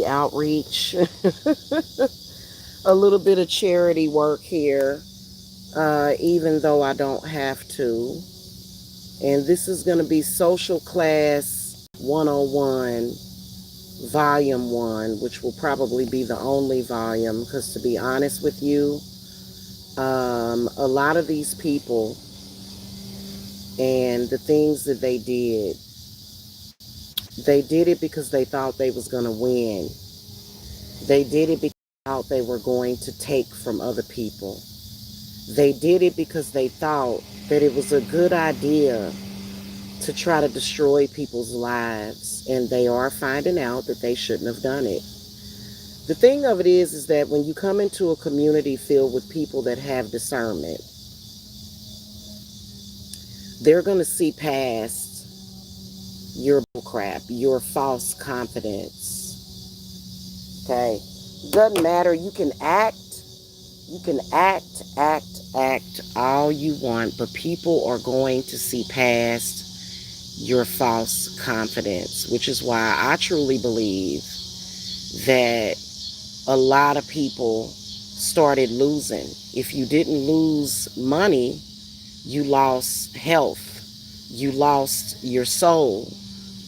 outreach, a little bit of charity work here, even though I don't have to. And this is going to be Social Class 101, Volume 1, which will probably be the only volume because, to be honest with you, a lot of these people and the things that they did it because they thought they was going to win. They did it because they thought they were going to take from other people. They did it because they thought that it was a good idea to try to destroy people's lives, and they are finding out that they shouldn't have done it. The thing of it is that when you come into a community filled with people that have discernment, they're going to see past your crap, your false confidence. Okay? Doesn't matter. You can act all you want, but people are going to see past your false confidence, which is why I truly believe that a lot of people started losing. If you didn't lose money, you lost health, you lost your soul.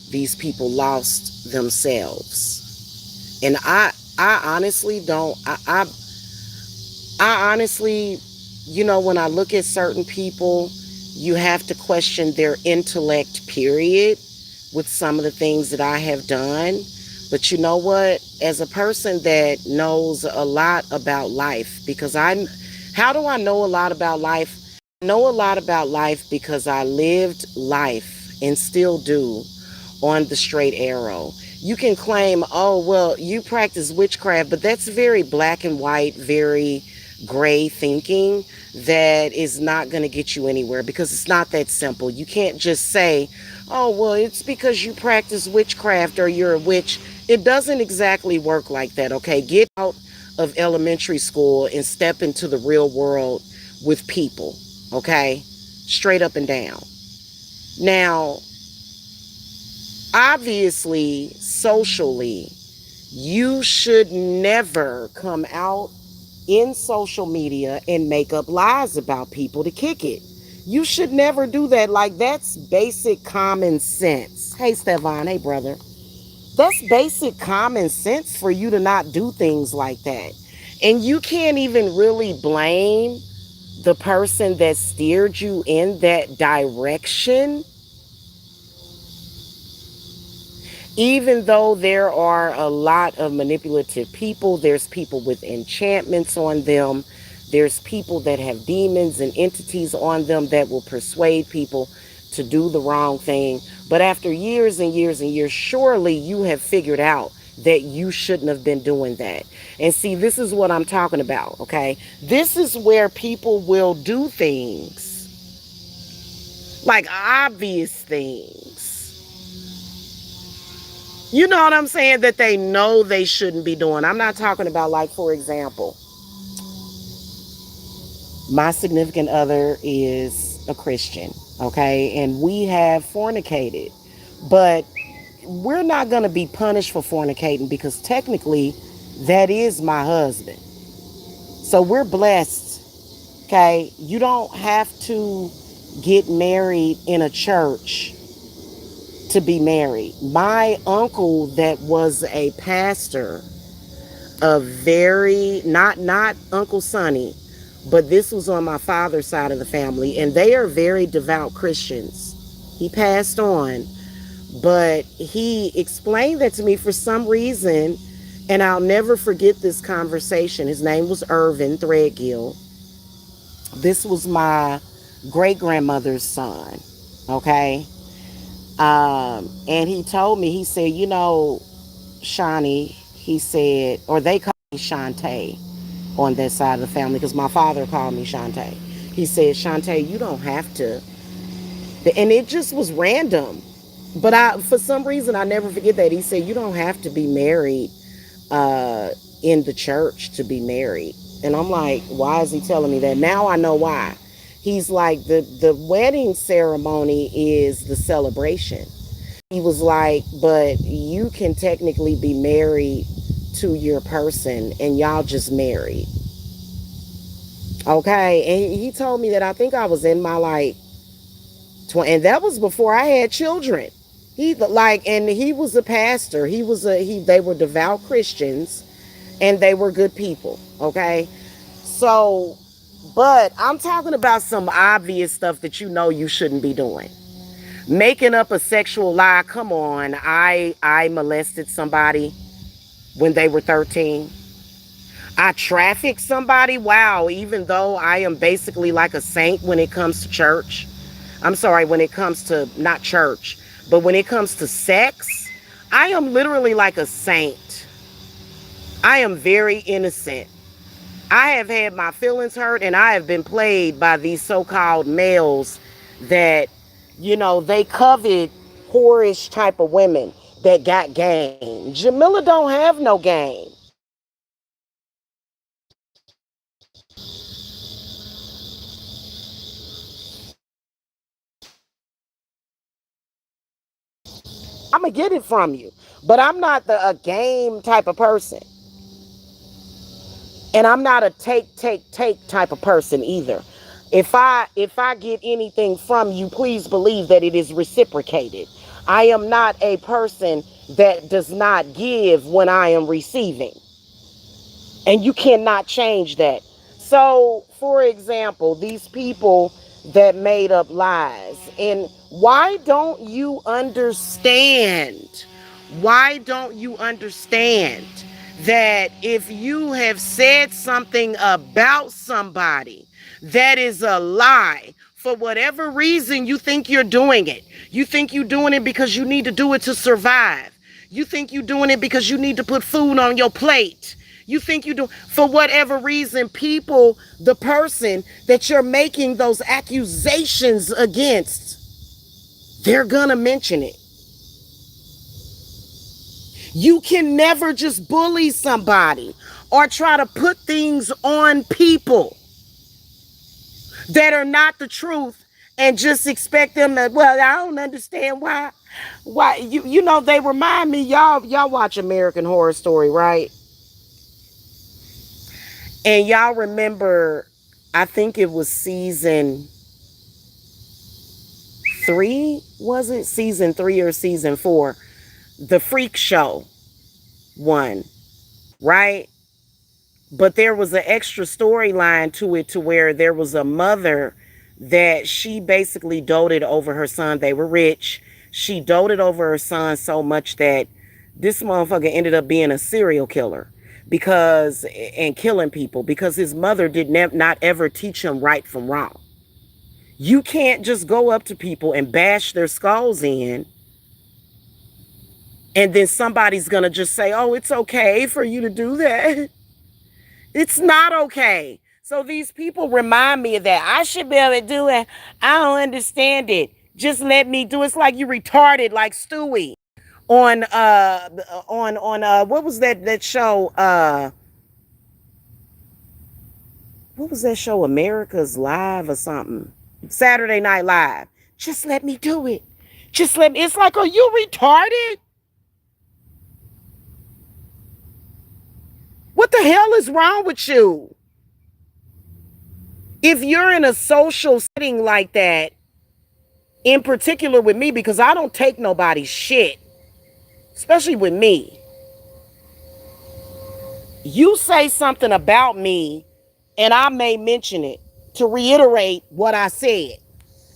These people lost themselves. And I honestly don't, I honestly, when I look at certain people, you have to question their intellect, period, with some of the things that I have done. But you know what? As a person that knows a lot about life, how do I know a lot about life? I know a lot about life because I lived life and still do on the straight arrow. You can claim, oh, well, you practice witchcraft, but that's very black and white, very gray thinking that is not going to get you anywhere because it's not that simple. You can't just say, oh, well, it's because you practice witchcraft or you're a witch. It doesn't exactly work like that, okay? Get out of elementary school and step into the real world with people, okay? Straight up and down. Now, obviously, socially, you should never come out in social media and make up lies about people to kick it. You should never do that. Like, that's basic common sense. Hey, Stefan. Hey, brother. That's basic common sense for you to not do things like that. And you can't even really blame the person that steered you in that direction, even though there are a lot of manipulative people. There's people with enchantments on them. There's people that have demons and entities on them that will persuade people to do the wrong thing. But after years and years and years, surely you have figured out that you shouldn't have been doing that. And see, this is what I'm talking about, okay? This is where people will do things, like obvious things. You know what I'm saying? That they know they shouldn't be doing. I'm not talking about, like, for example, my significant other is a Christian, okay? And we have fornicated. But we're not going to be punished for fornicating because technically that is my husband. So we're blessed, okay? You don't have to get married in a church to be married. My uncle that was a pastor, a very, not Uncle Sonny, but this was on my father's side of the family, and they are very devout Christians. He passed on, but he explained that to me for some reason, and I'll never forget this conversation. His name was Irvin Threadgill. This was my great-grandmother's son, okay? And he told me, he said, Shawnee, he said, or they call me Shantae on that side of the family because my father called me Shantae. He said, Shantae, you don't have to. And it just was random. But for some reason, I never forget that. He said, you don't have to be married in the church to be married. And I'm like, why is he telling me that? Now I know why. He's like, the wedding ceremony is the celebration. He was like, but you can technically be married 22-year person and y'all just married. Okay. And he told me that I think I was in my like 20, and that was before I had children. He like, and he was a pastor. They were devout Christians and they were good people. Okay. So, but I'm talking about some obvious stuff that you know you shouldn't be doing. Making up a sexual lie. Come on. I molested somebody when they were 13. I trafficked somebody. Wow, even though I am basically like a saint when it comes to church. I'm sorry, when it comes to not church, but when it comes to sex, I am literally like a saint. I am very innocent. I have had my feelings hurt and I have been played by these so-called males that, they covet whorish type of women that got game. Jamila don't have no game. I'm gonna get it from you, but I'm not a game type of person. And I'm not a take type of person either. If I get anything from you, please believe that it is reciprocated. I am not a person that does not give when I am receiving. And you cannot change that. So, for example, these people that made up lies, and why don't you understand? Why don't you understand that if you have said something about somebody that is a lie, for whatever reason you think you're doing it, you think you're doing it because you need to do it to survive, you think you're doing it because you need to put food on your plate, you think you do, for whatever reason, people, the person that you're making those accusations against, they're gonna mention it. You can never just bully somebody or try to put things on people that are not the truth and just expect them to, well, I don't understand why they remind me, y'all watch American Horror Story, right? And y'all remember, I think it was season 3, was it season 3 or season 4, the freak show one, right? But there was an extra storyline to it, to where there was a mother that she basically doted over her son. They were rich. She doted over her son so much that this motherfucker ended up being a serial killer, because and killing people, because his mother did not ever teach him right from wrong. You can't just go up to people and bash their skulls in, and then somebody's gonna just say, oh, it's okay for you to do that. It's not okay. So these people remind me of that. I should be able to do it. I don't understand it. Just let me do it. It's like you retarded, like Stewie on what was that show? What was that show? America's Live or something? Saturday Night Live. Just let me do it. Just let me. It's like, are you retarded? What the hell is wrong with you? If you're in a social setting like that, in particular with me, because I don't take nobody's shit, especially with me, you say something about me and I may mention it to reiterate what I said.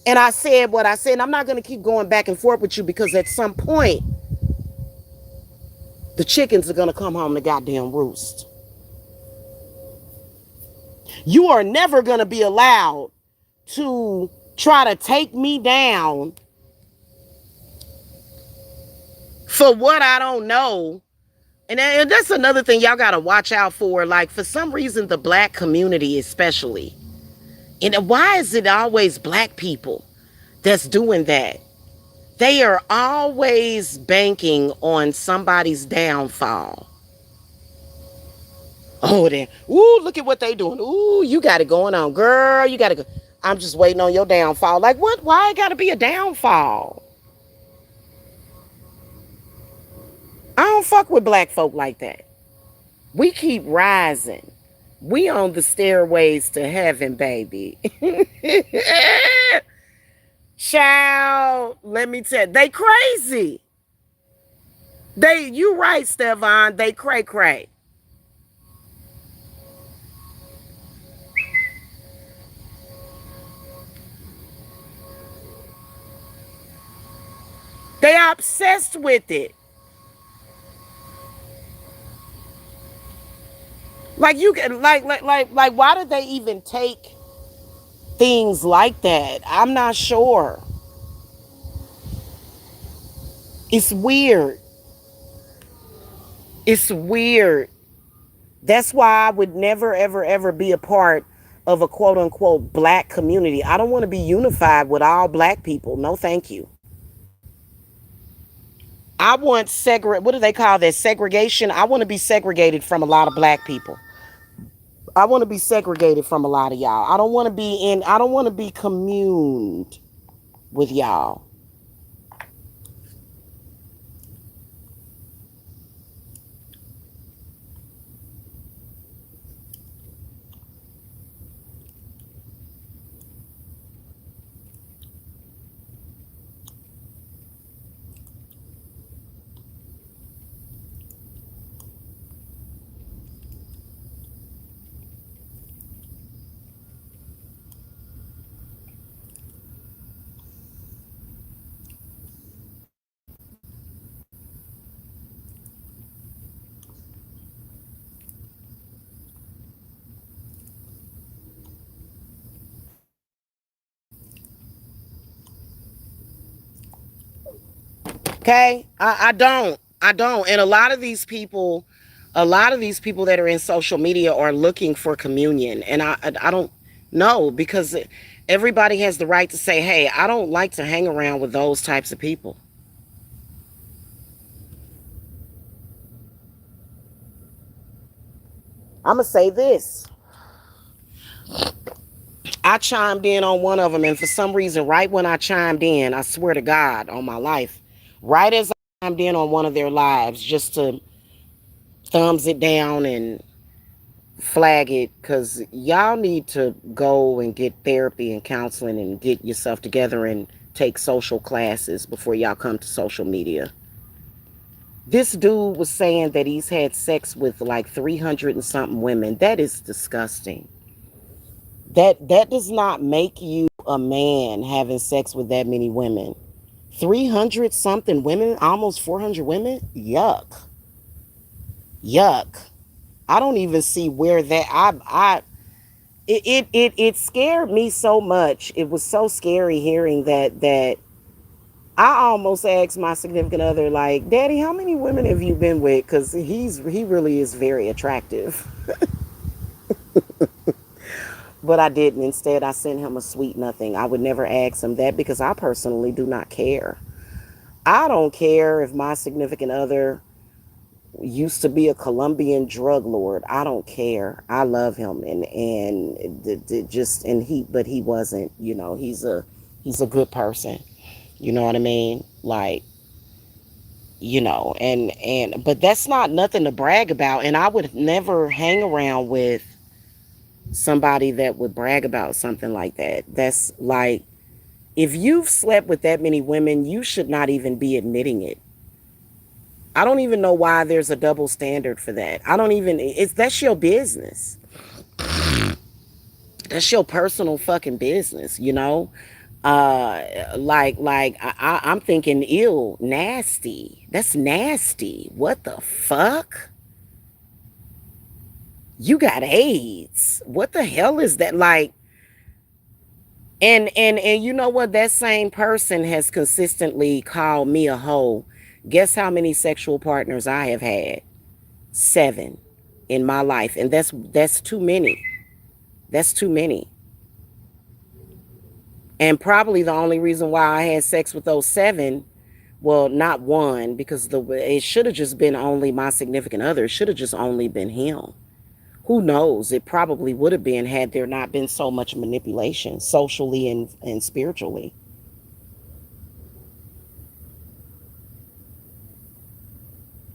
And I said what I said. And I'm not going to keep going back and forth with you, because at some point, the chickens are going to come home to goddamn roost. You are never going to be allowed to try to take me down for what I don't know. And that's another thing y'all got to watch out for. Like, for some reason, the black community especially. And why is it always black people that's doing that? They are always banking on somebody's downfall. Oh, then, ooh, look at what they doing. Ooh, you got it going on, girl. You got to go. I'm just waiting on your downfall. Like, what? Why it got to be a downfall? I don't fuck with black folk like that. We keep rising. We on the stairways to heaven, baby. Child, let me tell you, they crazy. You right, Stefan. They cray cray. They are obsessed with it. Like you can like why did they even take things like that? I'm not sure. It's weird. It's weird. That's why I would never, ever, ever be a part of a quote unquote black community. I don't want to be unified with all black people. No, thank you. I want what do they call that? Segregation. I want to be segregated from a lot of black people. I want to be segregated from a lot of y'all. I don't want to be communed with y'all. Okay? I don't. And a lot of these people that are in social media are looking for communion. And I don't know because everybody has the right to say, hey, I don't like to hang around with those types of people. I'm going to say this. I chimed in on one of them, and for some reason, right when I chimed in, I swear to God on my life, right as I chimed in on one of their lives, just to thumbs it down and flag it, because y'all need to go and get therapy and counseling and get yourself together and take social classes before y'all come to social media. This dude was saying that he's had sex with like 300 and something women. That is disgusting. That does not make you a man having sex with that many women. 300 something women, almost 400 women? Yuck. Yuck. I don't even see where that I it scared me so much. It was so scary hearing that I almost asked my significant other, like, Daddy, how many women have you been with? Because he really is very attractive. But I didn't. Instead, I sent him a sweet nothing. I would never ask him that because I personally do not care. I don't care if my significant other used to be a Colombian drug lord. I don't care. I love him, and just and he, but he wasn't. He's a good person. You know what I mean? Like, but that's not nothing to brag about. And I would never hang around with somebody that would brag about something like that. That's like, if you've slept with that many women, you should not even be admitting it. I don't even know why there's a double standard for that. I don't even, that's your business. That's your personal fucking business, you know? I'm thinking, ill, nasty. That's nasty. What the fuck? You got AIDS. What the hell is that? Like, and you know what? That same person has consistently called me a hoe. Guess how many sexual partners I have had? 7 in my life, and that's too many. That's too many. And probably the only reason why I had sex with those 7, well, not one, because it should have just been only my significant other. It should have just only been him. Who knows? It probably would have been had there not been so much manipulation socially and spiritually.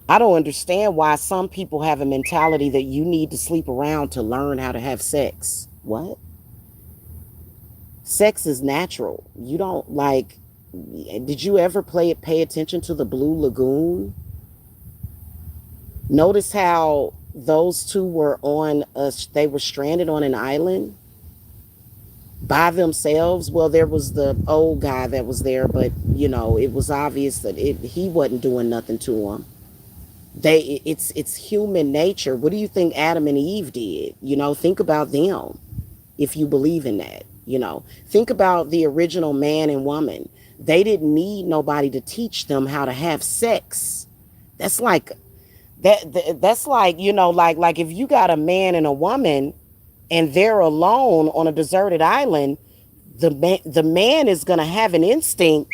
I don't understand why some people have a mentality that you need to sleep around to learn how to have sex. What? Sex is natural. You don't like. Did you ever pay attention to the Blue Lagoon? Notice how those two were on us. They were stranded on an island by themselves. Well, there was the old guy that was there, but it was obvious that he wasn't doing nothing to them. It's human nature. What do you think Adam and Eve did? Think about them if you believe in that. Think about the original man and woman. They didn't need nobody to teach them how to have sex. That's like that's like, like if you got a man and a woman and they're alone on a deserted island, the man is going to have an instinct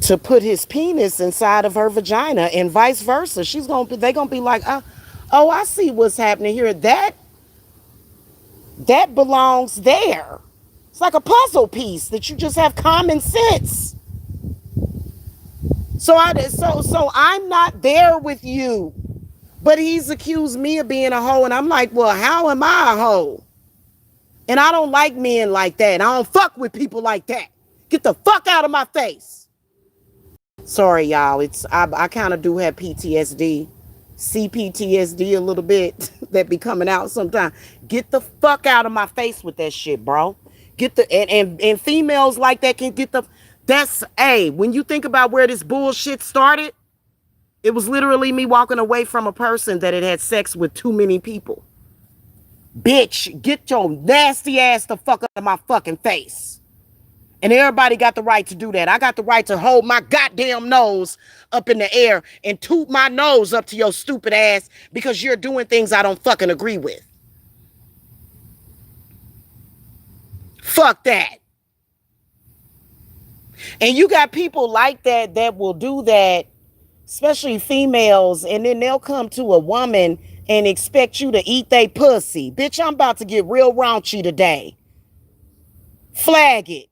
to put his penis inside of her vagina and vice versa. They're going to be like, "Oh, I see what's happening here. That belongs there." It's like a puzzle piece that you just have common sense. So I'm not there with you. But he's accused me of being a hoe, and I'm like, "Well, how am I a hoe?" And I don't like men like that. I don't fuck with people like that. Get the fuck out of my face. Sorry, y'all. I kind of do have PTSD, CPTSD a little bit that be coming out sometimes. Get the fuck out of my face with that shit, bro. Get the and females like that can get the. That's when you think about where this bullshit started, it was literally me walking away from a person that had sex with too many people. Bitch, get your nasty ass the fuck out of my fucking face. And everybody got the right to do that. I got the right to hold my goddamn nose up in the air and toot my nose up to your stupid ass because you're doing things I don't fucking agree with. Fuck that. And you got people like that will do that, especially females, and then they'll come to a woman and expect you to eat they pussy. Bitch, I'm about to get real raunchy today. Flag it.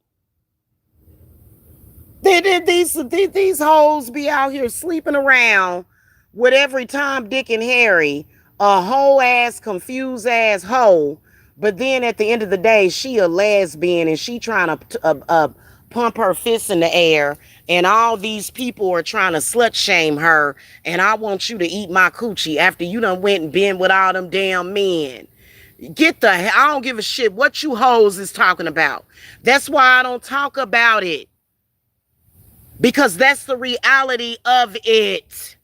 These hoes be out here sleeping around with every Tom, Dick, and Harry, a whole ass, confused ass hoe. But then at the end of the day, she a lesbian and she trying to pump her fists in the air. And all these people are trying to slut shame her. And I want you to eat my coochie after you done went and been with all them damn men. I don't give a shit what you hoes is talking about. That's why I don't talk about it. Because that's the reality of it.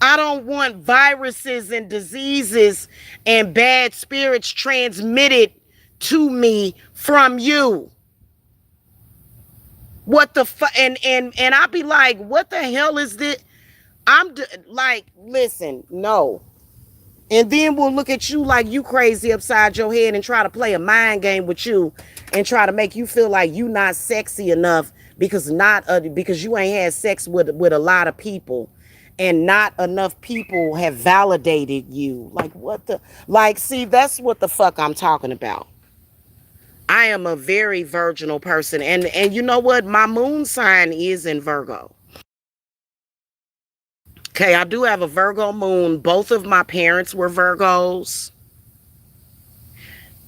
I don't want viruses and diseases and bad spirits transmitted to me from you. What the fuck? And I be like, what the hell is this? Like, listen, no. And then we'll look at you like you crazy upside your head and try to play a mind game with you and try to make you feel like you not sexy enough because you ain't had sex with a lot of people and not enough people have validated you. Like what the see, that's what the fuck I'm talking about. I am a very virginal person, and you know what? My moon sign is in Virgo. Okay, I do have a Virgo moon. Both of my parents were Virgos.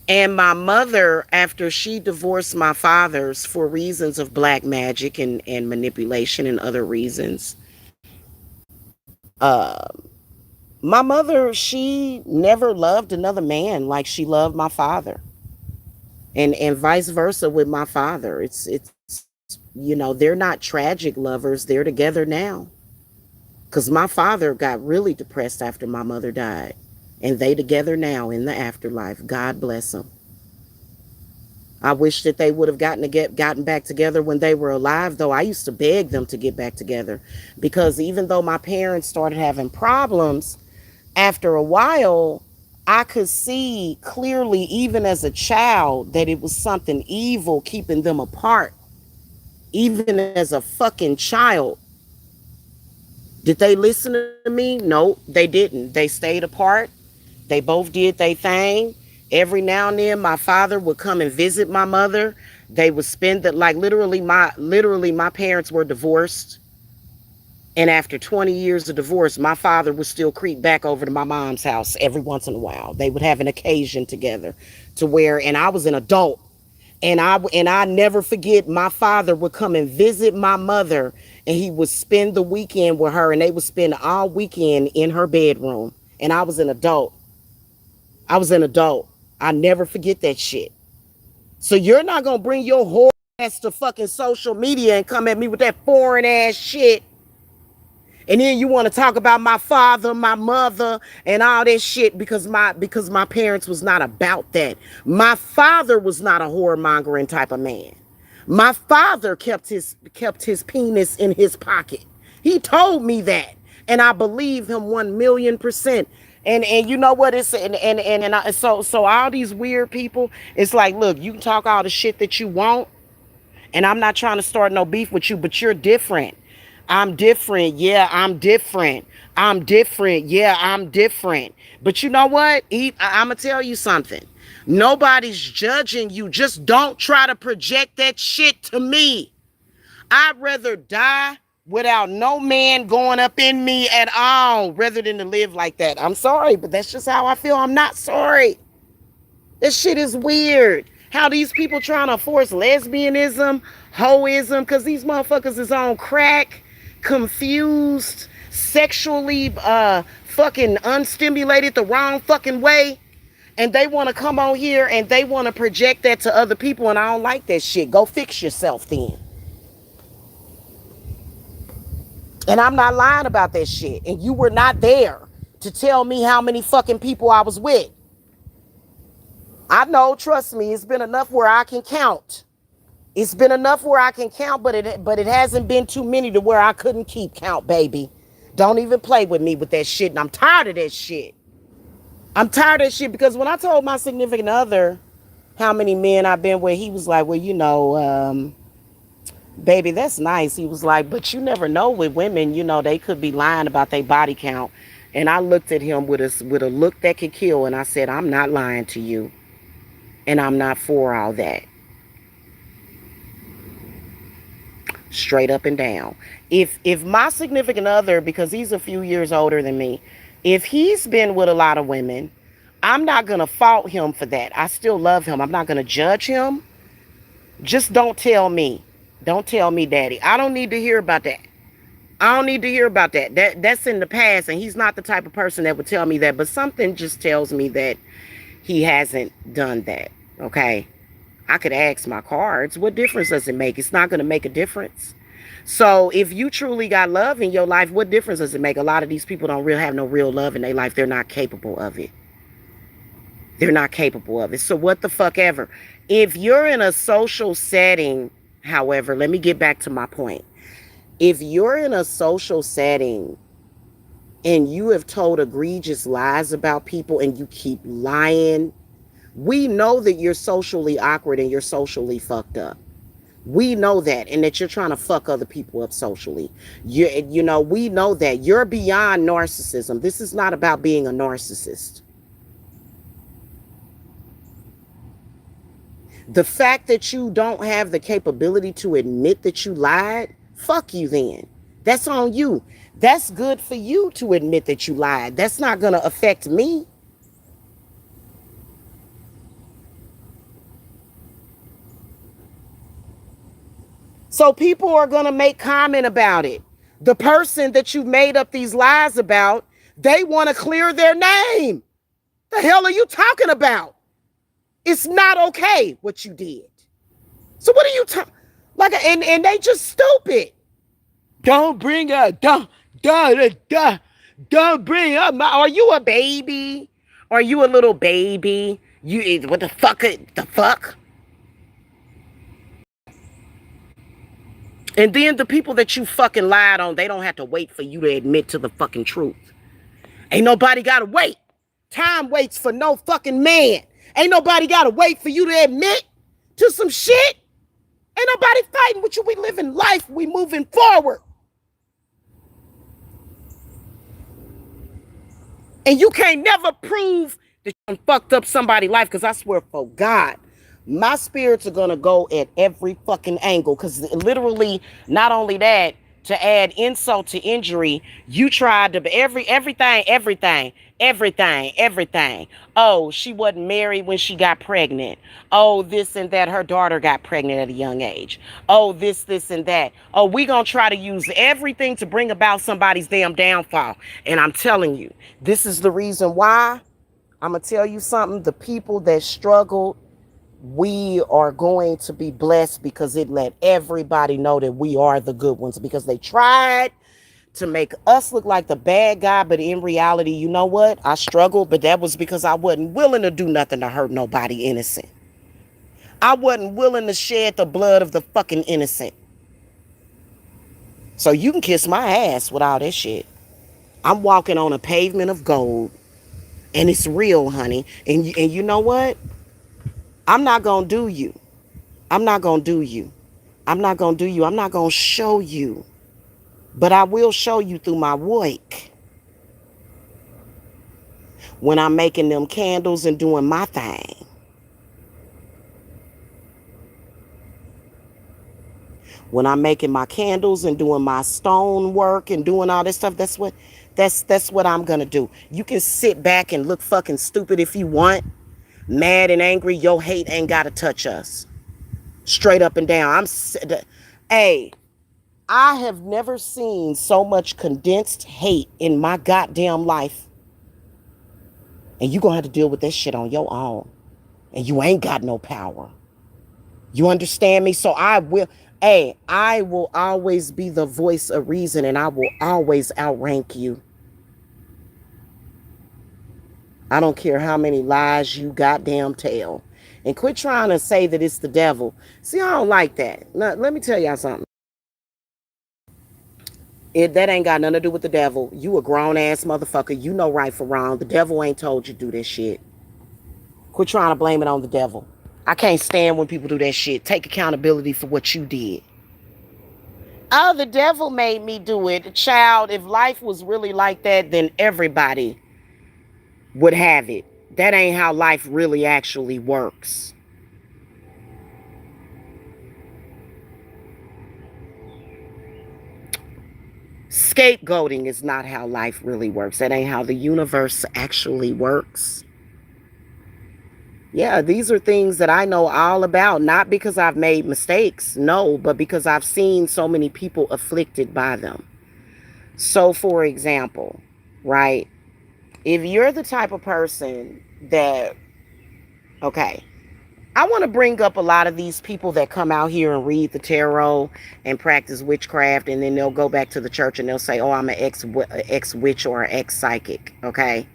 And my mother, after she divorced my father's for reasons of black magic and manipulation and other reasons, uh, my mother, she never loved another man like she loved my father. And vice versa with my father. It's they're not tragic lovers. They're together now. Because my father got really depressed after my mother died. And they together now in the afterlife. God bless them. I wish that they would have gotten back together when they were alive, though. I used to beg them to get back together. Because even though my parents started having problems, after a while, I could see clearly, even as a child, that it was something evil keeping them apart. Even as a fucking child. Did they listen to me? No, they didn't. They stayed apart. They both did their thing. Every now and then, my father would come and visit my mother. They would spend the like literally my parents were divorced. And after 20 years of divorce, my father would still creep back over to my mom's house every once in a while. They would have an occasion together to where, and I was an adult. And I never forget, my father would come and visit my mother, and he would spend the weekend with her, and they would spend all weekend in her bedroom. And I was an adult. I was an adult. I never forget that shit. So you're not gonna bring your whore ass to fucking social media and come at me with that foreign ass shit. And then you want to talk about my father, my mother, and all this shit because my parents was not about that. My father was not a whoremongering type of man. My father kept his penis in his pocket. He told me that, and I believe him 1,000,000%. And you know what it's so all these weird people. It's like, look, you can talk all the shit that you want, and I'm not trying to start no beef with you, but you're different. I'm different. Yeah, I'm different. I'm different. Yeah, I'm different. But you know what? I'm going to tell you something. Nobody's judging you. Just don't try to project that shit to me. I'd rather die without no man going up in me at all rather than to live like that. I'm sorry, but that's just how I feel. I'm not sorry. This shit is weird. How these people trying to force lesbianism, hoism, because these motherfuckers is on crack, confused, sexually fucking unstimulated the wrong fucking way. And they want to come on here and they want to project that to other people, and I don't like that shit. Go fix yourself then. And I'm not lying about that shit. And you were not there to tell me how many fucking people I was with. I know, trust me, it's been enough where I can count. It's been enough where I can count, but it hasn't been too many to where I couldn't keep count, baby. Don't even play with me with that shit. And I'm tired of that shit. I'm tired of that shit because when I told my significant other how many men I've been with, he was like, well, baby, that's nice. He was like, but you never know with women, they could be lying about their body count. And I looked at him with a look that could kill. And I said, I'm not lying to you. And I'm not for all that. Straight up and down. If my significant other, because he's a few years older than me, if he's been with a lot of women, I'm not going to fault him for that. I still love him. I'm not going to judge him. Just don't tell me. Don't tell me, daddy. I don't need to hear about that. I don't need to hear about that. That's in the past, and he's not the type of person that would tell me that. But something just tells me that he hasn't done that. Okay? I could ask my cards. What difference does it make? It's not going to make a difference. So if you truly got love in your life, what difference does it make? A lot of these people don't have no real love in their life. They're not capable of it. They're not capable of it. So what the fuck ever. If you're in a social setting, however, let me get back to my point. If you're in a social setting and you have told egregious lies about people and you keep lying, we know that you're socially awkward and you're socially fucked up. We know that, and that you're trying to fuck other people up socially. We know that. You're beyond narcissism. This is not about being a narcissist. The fact that you don't have the capability to admit that you lied, fuck you then. That's on you. That's good for you to admit that you lied. That's not going to affect me. So people are going to make comment about it. The person that you made up these lies about, they want to clear their name. The hell are you talking about? It's not okay what you did. So what are you talking? Like, and they just stupid. Don't bring up, don't bring up my. Are you a baby? Are you a little baby? What the fuck? The fuck? And then the people that you fucking lied on, they don't have to wait for you to admit to the fucking truth. Ain't nobody gotta wait. Time waits for no fucking man. Ain't nobody gotta wait for you to admit to some shit. Ain't nobody fighting with you. We living life. We moving forward. And you can't never prove that you fucked up somebody's life, because I swear for God, My spirits are gonna go at every fucking angle. Cause literally, not only that, to add insult to injury, you tried to everything. Oh, she wasn't married when she got pregnant. Oh, this and that. Her daughter got pregnant at a young age. Oh, this and that. Oh, we gonna try to use everything to bring about somebody's damn downfall. And I'm telling you, this is the reason why. I'm gonna tell you something. The people that struggled, we are going to be blessed because it let everybody know that we are the good ones, because they tried to make us look like the bad guy. But in reality, you know what? I struggled, but that was because I wasn't willing to do nothing to hurt nobody innocent. I wasn't willing to shed the blood of the fucking innocent. So you can kiss my ass with all that shit. I'm walking on a pavement of gold, and it's real, honey. And you know what? I'm not gonna do you. I'm not gonna do you. I'm not gonna do you. I'm not gonna show you. But I will show you through my work when I'm making them candles and doing my thing. When I'm making my candles and doing my stone work and doing all this stuff, that's what I'm gonna do. You can sit back and look fucking stupid if you want. Mad and angry, your hate ain't gotta touch us. Straight up and down. Hey, I have never seen so much condensed hate in my goddamn life. And you gonna have to deal with that shit on your own. And you ain't got no power. You understand me? So I will always be the voice of reason, and I will always outrank you. I don't care how many lies you goddamn tell. And quit trying to say that it's the devil. See, I don't like that. Now, let me tell y'all something. That ain't got nothing to do with the devil. You a grown ass motherfucker. You know right from wrong. The devil ain't told you to do this shit. Quit trying to blame it on the devil. I can't stand when people do that shit. Take accountability for what you did. Oh, the devil made me do it. Child, if life was really like that, then everybody would have it. That ain't how life really actually works. Scapegoating is not how life really works. That ain't how the universe actually works. Yeah, these are things that I know all about, not because I've made mistakes, no, but because I've seen so many people afflicted by them. So, for example, right, if you're the type of person that, okay, I want to bring up a lot of these people that come out here and read the tarot and practice witchcraft, and then they'll go back to the church and they'll say, oh, I'm an ex witch or an ex psychic, okay?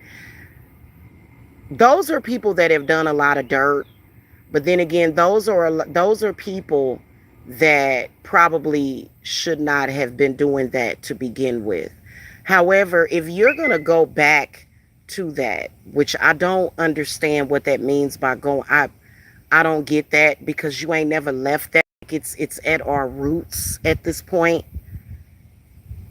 Those are people that have done a lot of dirt. But then again, those are people that probably should not have been doing that to begin with. However, if you're going to go back to that, which I don't understand what that means by going, I don't get that, because you ain't never left that. It's at our roots at this point.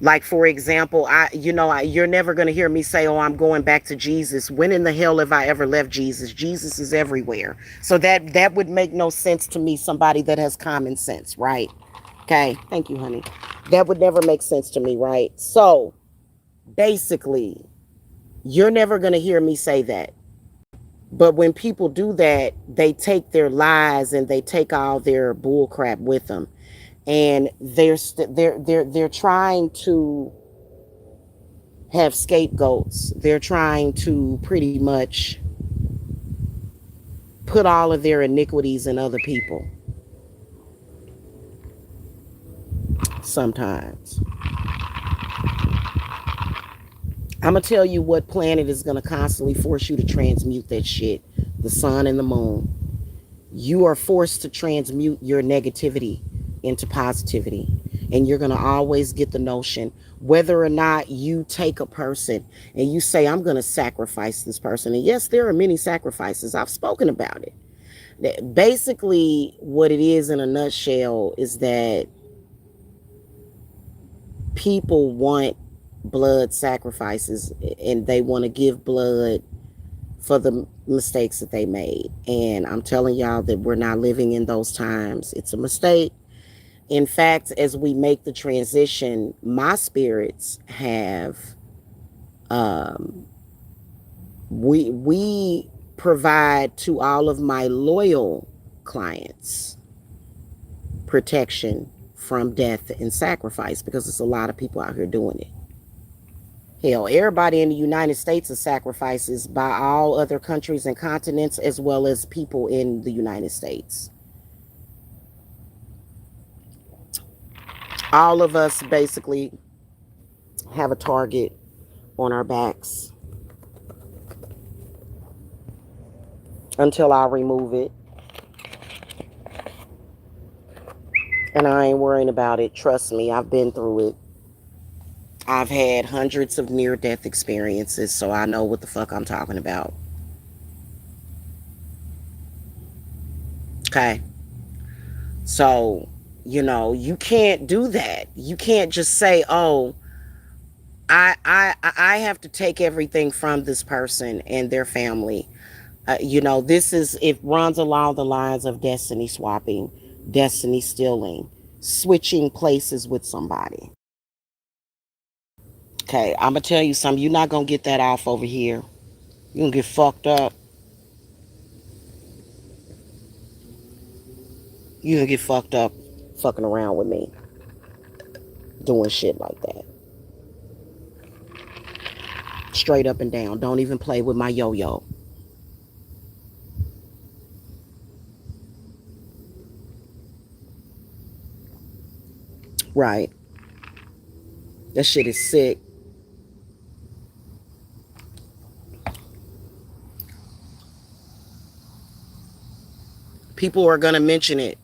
Like, for example, you're never going to hear me say, oh, I'm going back to Jesus. When in the hell have I ever left Jesus? Jesus is everywhere. So that would make no sense to me, somebody that has common sense, right? Okay. Thank you, honey. That would never make sense to me, right? So basically, you're never going to hear me say that. But when people do that, they take their lies and they take all their bull crap with them. And they're trying to have scapegoats. They're trying to pretty much put all of their iniquities in other people. Sometimes. I'm going to tell you what planet is going to constantly force you to transmute that shit. The sun and the moon. You are forced to transmute your negativity into positivity. And you're going to always get the notion, whether or not you take a person and you say, I'm going to sacrifice this person. And yes, there are many sacrifices. I've spoken about it. Basically, what it is in a nutshell is that people want blood sacrifices, and they want to give blood for the mistakes that they made. And I'm telling y'all that we're not living in those times. It's a mistake. In fact, as we make the transition, my spirits have um we provide to all of my loyal clients protection from death and sacrifice, because there's a lot of people out here doing it. Hell, everybody in the United States is sacrifices by all other countries and continents, as well as people in the United States. All of us basically have a target on our backs until I remove it. And I ain't worrying about it. Trust me, I've been through it. I've had hundreds of near-death experiences, so I know what the fuck I'm talking about. Okay? So, you can't do that. You can't just say, oh, I have to take everything from this person and their family. This is, it runs along the lines of destiny swapping, destiny stealing, switching places with somebody. Okay, I'm gonna tell you something. You're not gonna get that off over here. You're gonna get fucked up. You're gonna get fucked up fucking around with me, doing shit like that. Straight up and down. Don't even play with my yo-yo. Right. That shit is sick. People are gonna mention it.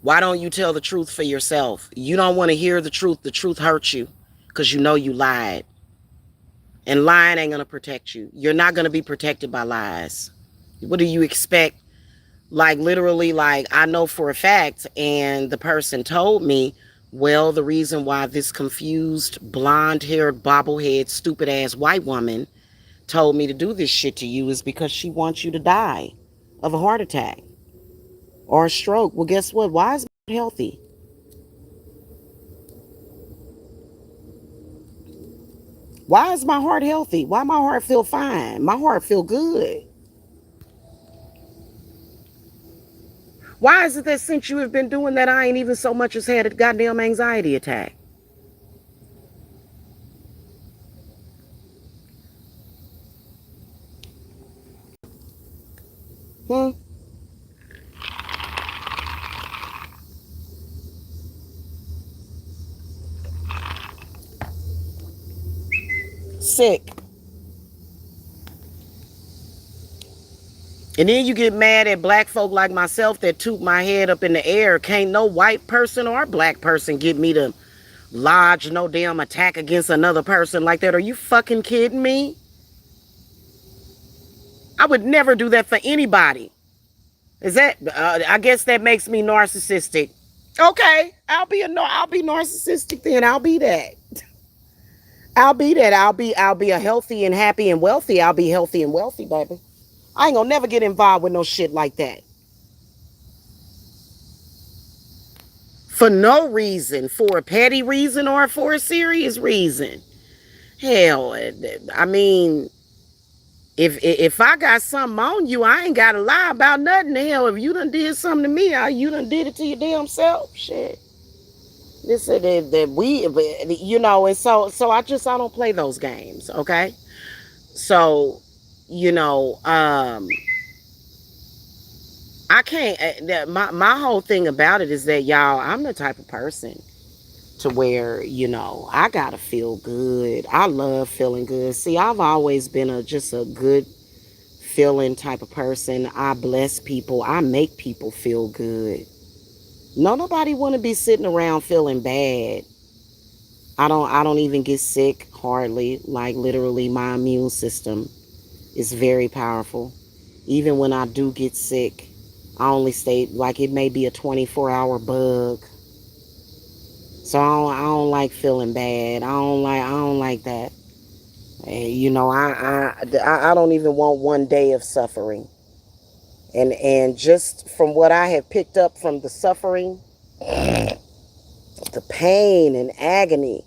Why don't you tell the truth for yourself? You don't want to hear the truth. The truth hurts you because you know you lied. And lying ain't going to protect you. You're not going to be protected by lies. What do you expect? Like, literally, like, I know for a fact, and the person told me, well, the reason why this confused, blonde-haired, bobblehead, stupid-ass white woman told me to do this shit to you is because she wants you to die of a heart attack or a stroke. Well, guess what? Why is my heart healthy? Why is my heart healthy? Why my heart feel fine? My heart feel good. Why is it that since you have been doing that, I ain't even so much as had a goddamn anxiety attack? Hmm? Sick. And then you get mad at black folk like myself that toot my head up in the air. Can't no white person or black person get me to lodge no damn attack against another person like that. Are you fucking kidding me? I would never do that for anybody. Is that? I guess that makes me narcissistic. Okay, I'll be narcissistic then. I'll be that. I'll be that. I'll be a healthy and happy and wealthy. I'll be healthy and wealthy, baby. I ain't gonna never get involved with no shit like that. For no reason, for a petty reason or for a serious reason. Hell, I mean, if I got something on you, I ain't gotta lie about nothing. Hell, if you done did something to me, you done did it to your damn self. Shit. This that we, and so I don't play those games. Okay, so you know, I can't. My whole thing about it is that y'all, I'm the type of person to where I gotta feel good. I love feeling good. See, I've always been just a good feeling type of person. I bless people. I make people feel good. No, nobody want to be sitting around feeling bad. I don't even get sick hardly. Like, literally, my immune system is very powerful. Even when I do get sick, I only stay, like, it may be a 24-hour bug. So I don't like feeling bad. I don't like that. You know, I don't even want one day of suffering. And just from what I have picked up from the suffering, the pain and agony,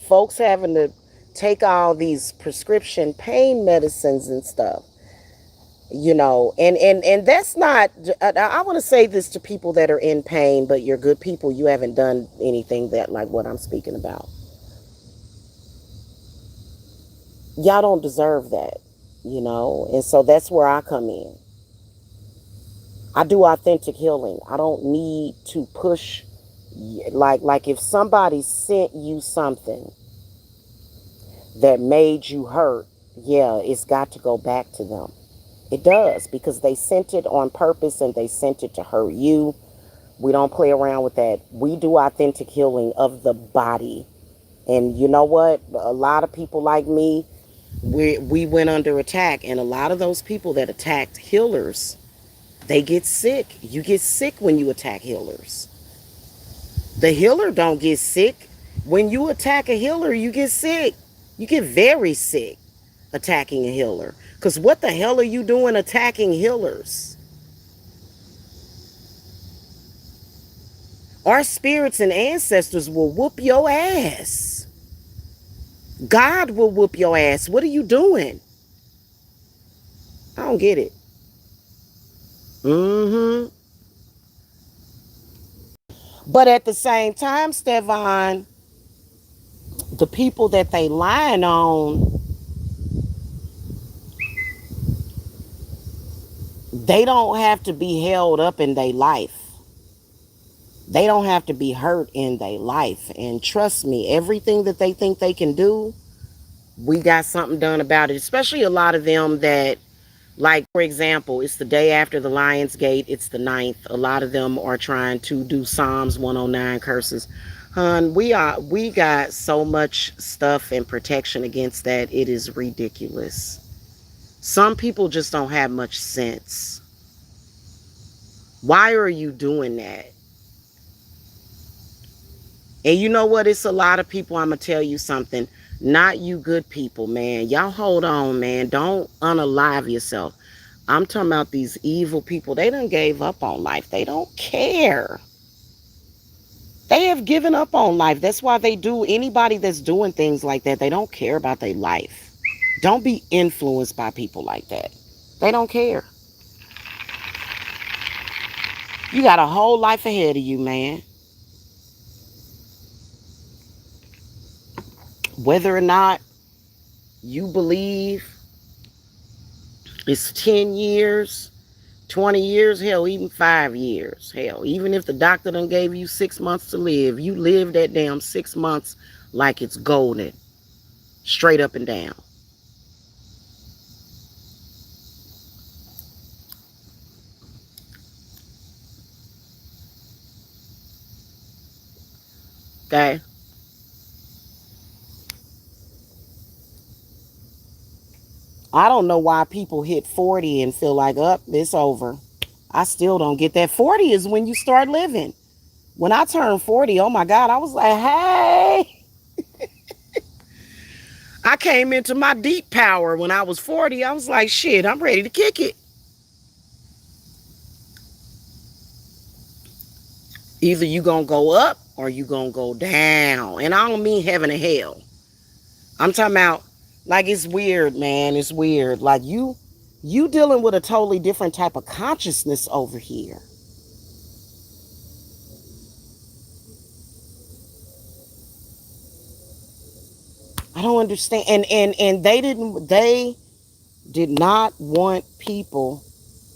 folks having to take all these prescription pain medicines and stuff, you know, and that's not, I want to say this to people that are in pain, but you're good people. You haven't done anything that like what I'm speaking about. Y'all don't deserve that, you know, and so that's where I come in. I do authentic healing. I don't need to push, like if somebody sent you something that made you hurt, yeah, it's got to go back to them. It does, because they sent it on purpose and they sent it to hurt you. We don't play around with that. We do authentic healing of the body. And you know what? A lot of people like me, we went under attack, and a lot of those people that attacked healers, they get sick. You get sick when you attack healers. The healer don't get sick. When you attack a healer, you get sick. You get very sick attacking a healer. Because what the hell are you doing attacking healers? Our spirits and ancestors will whoop your ass. God will whoop your ass. What are you doing? I don't get it. Mm-hmm. But at the same time, Stefan, the people that they lying on, they don't have to be held up in their life. They don't have to be hurt in their life. And trust me, everything that they think they can do, we got something done about it. Especially a lot of them that, like, for example, it's the day after the Lion's Gate. It's the 9th. A lot of them are trying to do Psalms 109 curses. Hun, we got so much stuff and protection against that. It is ridiculous. Some people just don't have much sense. Why are you doing that? And you know what? It's a lot of people. I'm going to tell you something. Not you good people, man. Y'all hold on, man. Don't unalive yourself. I'm talking about these evil people. They done gave up on life. They don't care. They have given up on life. That's why they do. Anybody that's doing things like that, they don't care about their life. Don't be influenced by people like that. They don't care. You got a whole life ahead of you, man. Whether or not you believe it's 10 years, 20 years, hell, even 5 years. Hell, even if the doctor done gave you 6 months to live, you live that damn 6 months like it's golden. Straight up and down. Okay? I don't know why people hit 40 and feel like, up, it's over. I still don't get that. 40 is when you start living. When I turned 40, oh my God, I was like, hey. I came into my deep power when I was 40. I was like, shit, I'm ready to kick it. Either you gonna go up or you gonna go down. And I don't mean heaven and hell. I'm talking about, like, it's weird, man. It's weird. Like, you dealing with a totally different type of consciousness over here. I don't understand. And they did not want people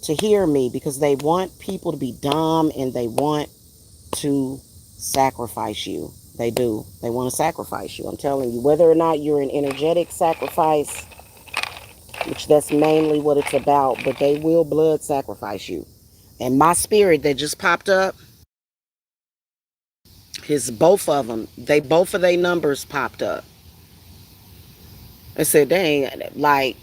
to hear me, because they want people to be dumb, and they want to sacrifice you. They do. They want to sacrifice you. I'm telling you, whether or not you're an energetic sacrifice, which that's mainly what it's about, but they will blood sacrifice you. And my spirit that just popped up, his both of them, they both of their numbers popped up. I said, dang, like,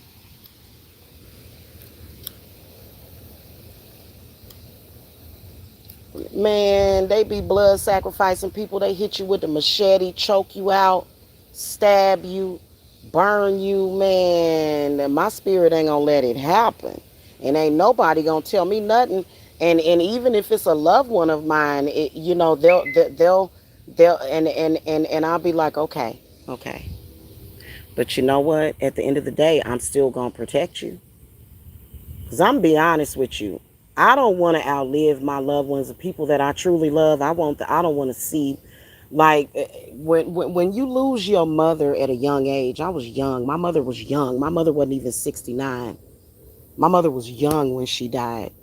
man, they be blood sacrificing people. They hit you with a machete, choke you out, stab you. burn you, man. My spirit ain't gonna let it happen. And ain't nobody gonna tell me nothing. And even if it's a loved one of mine, they'll and I'll be like, okay, okay. But you know what? At the end of the day, I'm still gonna protect you. Cause I'm gonna be honest with you. I don't want to outlive my loved ones, the people that I truly love. I don't want to see, like, when you lose your mother at a young age. I was young. My mother was young. My mother wasn't even 69. My mother was young when she died.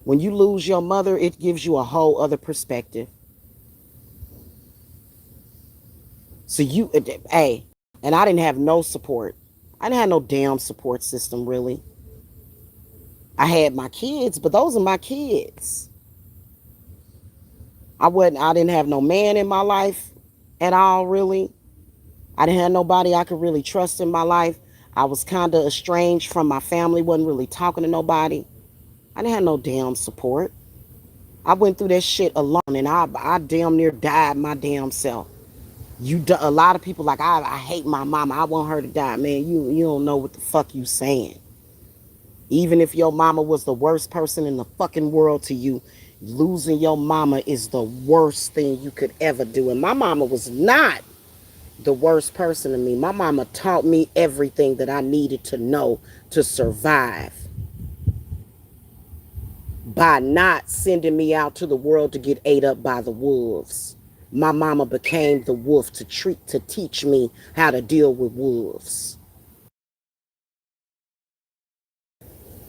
When you lose your mother, it gives you a whole other perspective. So hey, and I didn't have no support. I didn't have no damn support system really. I had my kids, but those are my kids. I didn't have no man in my life at all, really. I didn't have nobody I could really trust in my life. I was kind of estranged from my family, wasn't really talking to nobody. I didn't have no damn support. I went through that shit alone, and I damn near died my damn self. A lot of people like, I hate my mama. I want her to die. Man, you don't know what the fuck you saying. Even if your mama was the worst person in the fucking world to you, losing your mama is the worst thing you could ever do. And my mama was not the worst person to me. My mama taught me everything that I needed to know to survive by not sending me out to the world to get ate up by the wolves. My mama became the wolf to teach me how to deal with wolves.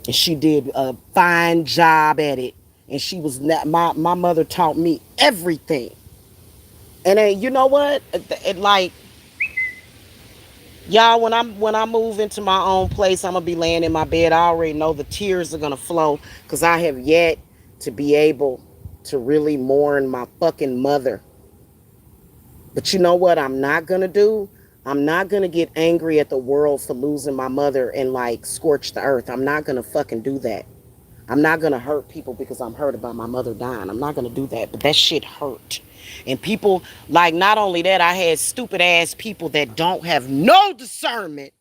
And she did a fine job at it. And she was not, my mother taught me everything. And then you know what? Like, y'all, when I move into my own place, I'm gonna be laying in my bed. I already know the tears are gonna flow because I have yet to be able to really mourn my fucking mother. But you know what I'm not gonna do? I'm not gonna get angry at the world for losing my mother and like scorch the earth. I'm not gonna fucking do that. I'm not gonna hurt people because I'm hurt about my mother dying. I'm not gonna do that. But that shit hurt. And people, like, not only that, I had stupid ass people that don't have no discernment.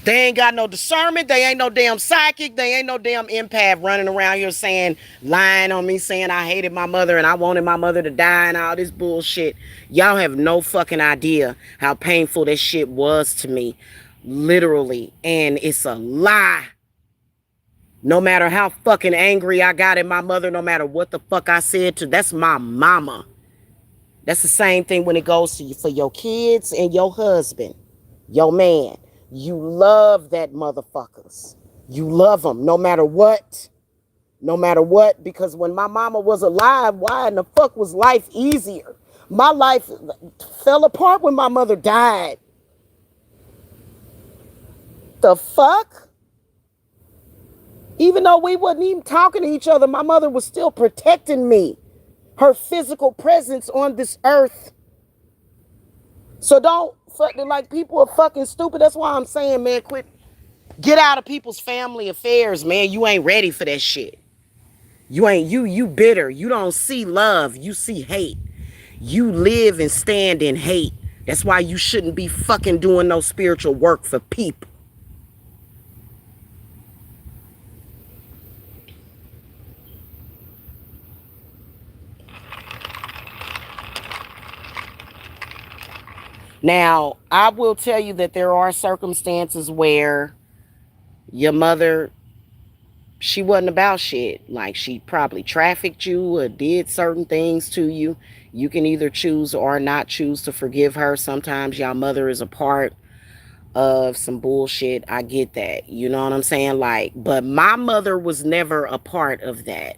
They ain't got no discernment. They ain't no damn psychic. They ain't no damn empath running around here saying, lying on me, saying I hated my mother and I wanted my mother to die and all this bullshit. Y'all have no fucking idea how painful this shit was to me. Literally. And it's a lie. No matter how fucking angry I got at my mother, no matter what the fuck I said to, that's my mama. That's the same thing when it goes to you for your kids and your husband, your man. You love that motherfuckers. You love them no matter what. No matter what. Because when my mama was alive, why in the fuck was life easier? My life fell apart when my mother died. The fuck? Even though we wasn't even talking to each other, my mother was still protecting me. Her physical presence on this earth. So don't, like, people are fucking stupid. That's why I'm saying, man, quit. Get out of people's family affairs, man. You ain't ready for that shit. You bitter. You don't see love. You see hate. You live and stand in hate. That's why you shouldn't be fucking doing no spiritual work for people. Now, I will tell you that there are circumstances where your mother, she wasn't about shit. Like, she probably trafficked you or did certain things to you. You can either choose or not choose to forgive her. Sometimes your mother is a part of some bullshit. I get that. You know what I'm saying? Like, but my mother was never a part of that.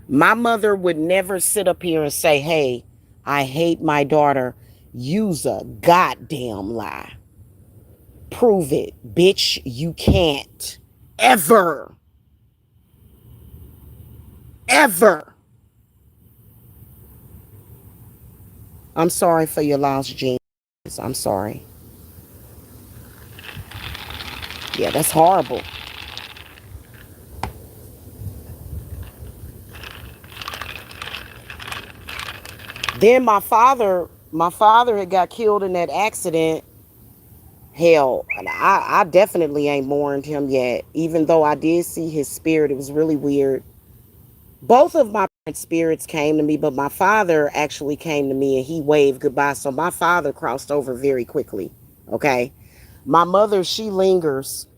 My mother would never sit up here and say, hey, I hate my daughter. Use a goddamn lie. Prove it. Bitch, you can't. Ever. Ever. I'm sorry for your loss, Jean. I'm sorry. Yeah, that's horrible. Then my father my father had got killed in that accident, hell, I definitely ain't mourned him yet. Even though I did see his spirit, it was really weird. Both of my parents' spirits came to me, but my father actually came to me and he waved goodbye. So my father crossed over very quickly. Okay. My mother, she lingers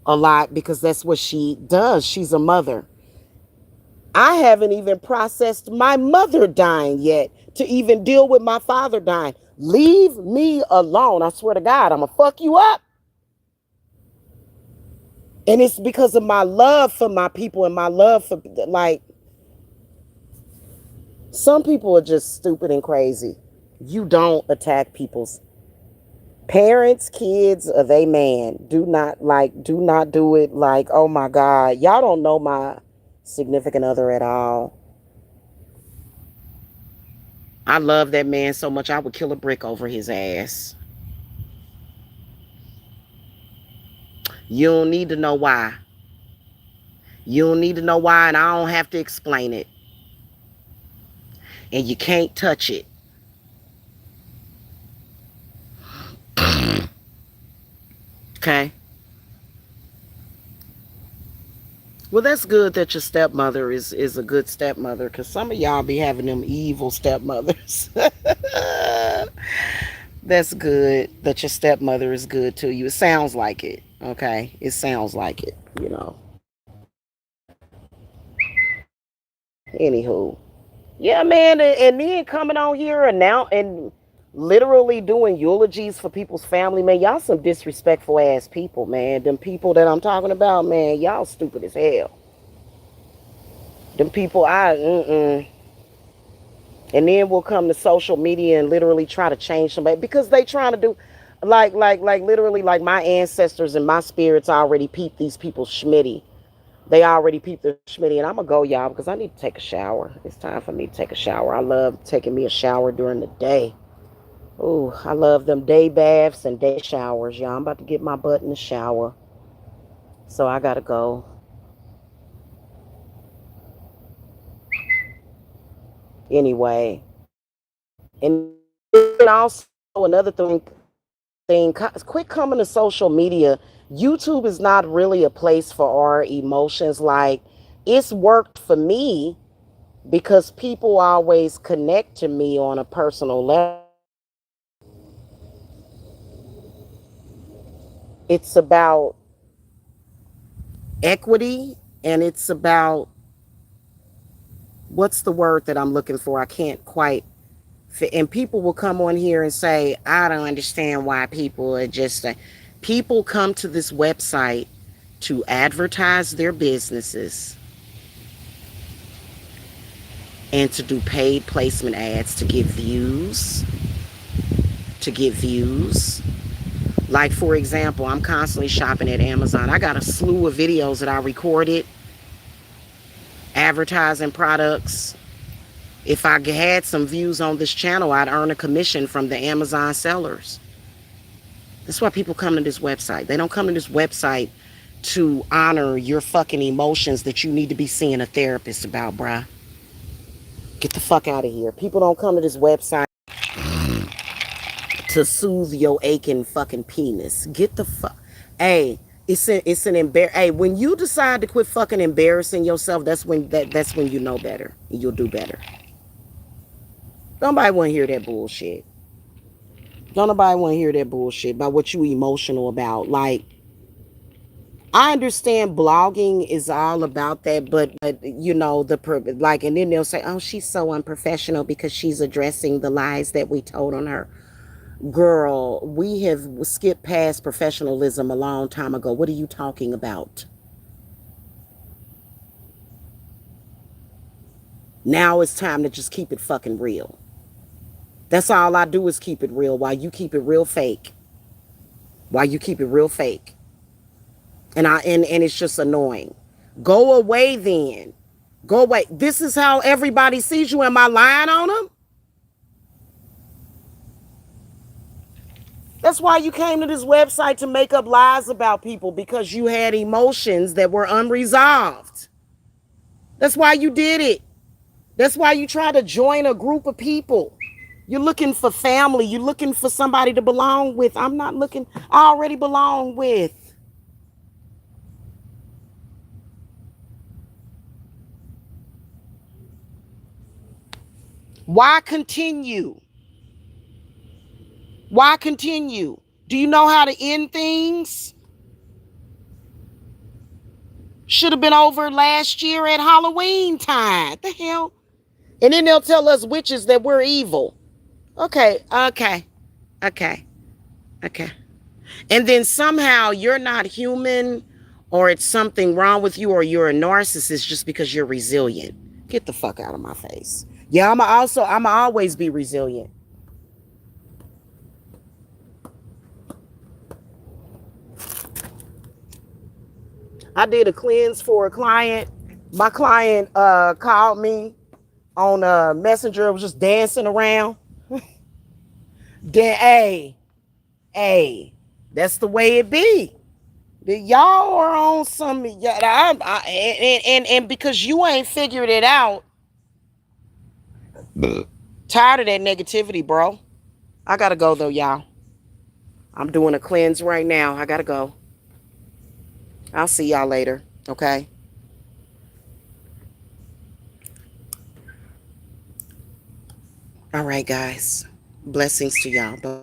a lot because that's what she does. She's a mother. I haven't even processed my mother dying yet to even deal with my father dying. Leave me alone. I swear to God, I'm going to fuck you up. And it's because of my love for my people and my love for, like, some people are just stupid and crazy. You don't attack people's parents, kids, or they man. Do not do it like, oh my God, y'all don't know my significant other at all. I love that man so much I would kill a brick over his ass. You don't need to know why. You don't need to know why, and I don't have to explain it. And you can't touch it. Okay? Well, that's good that your stepmother is a good stepmother, because some of y'all be having them evil stepmothers. That's good that your stepmother is good to you. It sounds like it. Okay? It sounds like it, you know. Anywho. Yeah, man, and then coming on here and now and literally doing eulogies for people's family, man. Y'all some disrespectful ass people, man. Them people that I'm talking about, man, y'all stupid as hell. Them people, and then we'll come to social media and literally try to change somebody because they trying to do, like literally, like my ancestors and my spirits already peeped these people's schmitty. They already peeped the schmitty, and I'm gonna go, y'all, because I need to take a shower. It's time for me to take a shower. I love taking me a shower during the day. Ooh, I love them day baths and day showers, y'all. I'm about to get my butt in the shower, so I gotta go. Anyway, and also another thing, quit coming to social media. YouTube is not really a place for our emotions. Like, it's worked for me because people always connect to me on a personal level. It's about equity, and it's about, what's the word that I'm looking for? I can't quite fit. And people will come on here and say, I don't understand why people are just, people come to this website to advertise their businesses and to do paid placement ads to get views, to get views. Like, for example, I'm constantly shopping at Amazon. I got a slew of videos that I recorded advertising products. If I had some views on this channel, I'd earn a commission from the Amazon sellers. That's why people come to this website. They don't come to this website to honor your fucking emotions that you need to be seeing a therapist about, bruh. Get the fuck out of here. People don't come to this website to soothe your aching fucking penis. Get the fuck. Hey, it's an Hey, when you decide to quit fucking embarrassing yourself, that's when you know better. And you'll do better. Nobody want to hear that bullshit. Don't nobody want to hear that bullshit about what you emotional about. Like, I understand blogging is all about that, but you know like, and then they'll say, "Oh, she's so unprofessional because she's addressing the lies that we told on her." Girl, we have skipped past professionalism a long time ago. What are you talking about? Now it's time to just keep it fucking real. That's all I do is keep it real while you keep it real fake. While you keep it real fake. And it's just annoying. Go away then. Go away. This is how everybody sees you. Am I lying on them? That's why you came to this website, to make up lies about people, because you had emotions that were unresolved. That's why you did it. That's why you tried to join a group of people. You're looking for family. You're looking for somebody to belong with. I'm not looking, I already belong with. Why continue? Why continue? Do you know how to end things? Should have been over last year at Halloween time. The hell? And then they'll tell us witches that we're evil. Okay, okay, okay, okay. And then somehow you're not human, or it's something wrong with you, or you're a narcissist just because you're resilient. Get the fuck out of my face. Yeah, I'm always be resilient. I did a cleanse for a client. My client called me on Messenger. I was just dancing around. Then, hey, that's the way it be. Y'all are on some, yeah, and because you ain't figured it out, tired of that negativity, bro. I gotta go though, y'all. I'm doing a cleanse right now. I gotta go. I'll see y'all later. Okay. All right, guys. Blessings to y'all. Bye.